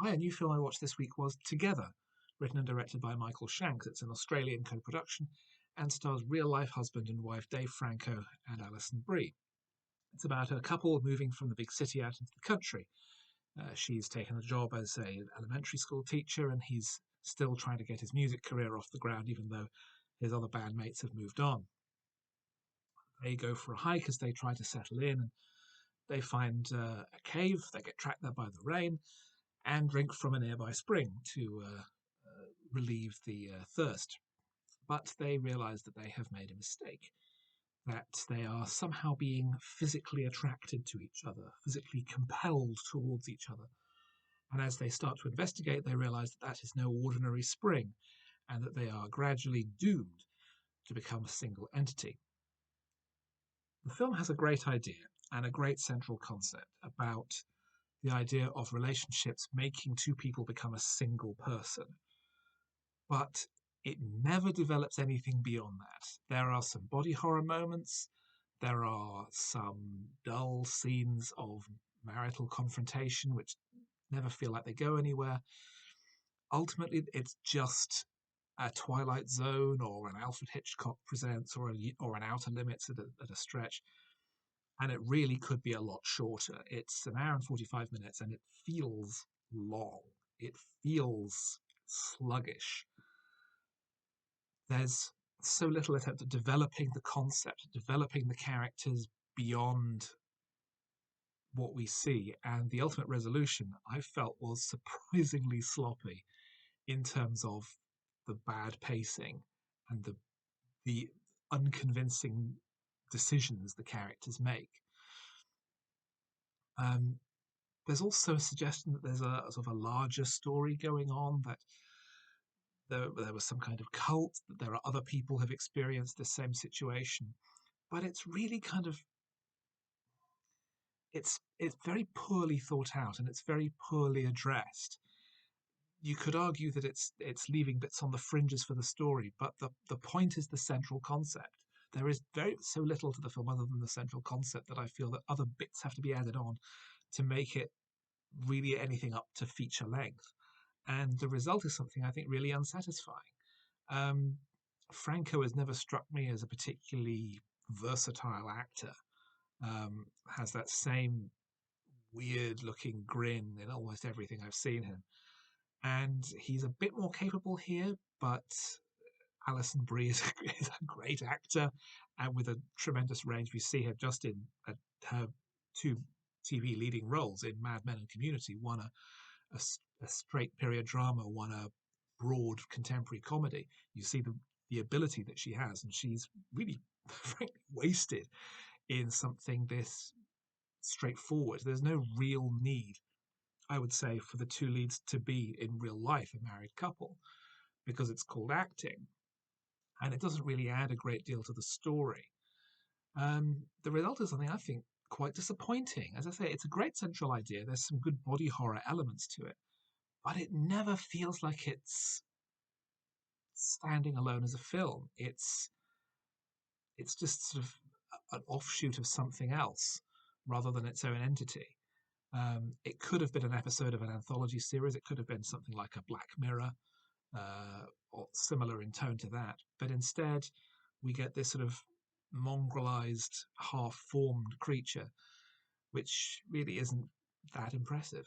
Hi, a new film I watched this week was Together, written and directed by Michael Shanks. It's an Australian co-production and stars real-life husband and wife Dave Franco and Alison Brie. It's about a couple moving from the big city out into the country. She's taken a job as a elementary school teacher, and he's still trying to get his music career off the ground, even though his other bandmates have moved on. They go for a hike as they try to settle in, and they find a cave. They get trapped there by the rain and drink from a nearby spring to relieve the thirst. But they realize that they have made a mistake, that they are somehow being physically attracted to each other, physically compelled towards each other. And as they start to investigate, they realize that that is no ordinary spring and that they are gradually doomed to become a single entity. The film has a great idea and a great central concept about the idea of relationships making two people become a single person. But it never develops anything beyond that. There are some body horror moments, there are some dull scenes of marital confrontation which never feel like they go anywhere. Ultimately, it's just a Twilight Zone or an Alfred Hitchcock Presents or an Outer Limits at a stretch. And it really could be a lot shorter. It's an hour and 45 minutes and it feels long. It feels sluggish. There's so little attempt at developing the concept, developing the characters beyond what we see. And the ultimate resolution, I felt, was surprisingly sloppy in terms of the bad pacing and the unconvincing decisions the characters make. Um, there's also a suggestion that there's a sort of a larger story going on, that there was some kind of cult, that there are other people who have experienced the same situation. But it's really kind of it's very poorly thought out and it's very poorly addressed. You could argue that it's leaving bits on the fringes for the story, but the point is the central concept. There is very so little to the film other than the central concept that I feel that other bits have to be added on to make it really anything up to feature length. And the result is something I think really unsatisfying. Um, Franco has never struck me as a particularly versatile actor. Has that same weird looking grin in almost everything I've seen him. And he's a bit more capable here, but Alison Brie is a great actor and with a tremendous range. We see her just in her two TV leading roles in Mad Men and Community, one a straight period drama, one a broad contemporary comedy. You see the ability that she has, and she's really frankly wasted in something this straightforward. There's no real need, I would say, for the two leads to be in real life a married couple because it's called acting, and it doesn't really add a great deal to the story. The result is something I think quite disappointing. As I say, it's a great central idea. There's some good body horror elements to it, but it never feels like it's standing alone as a film. It's just sort of an offshoot of something else rather than its own entity. It could have been an episode of an anthology series. It could have been something like a Black Mirror or similar in tone to that. But instead, we get this sort of mongrelized, half-formed creature, which really isn't that impressive.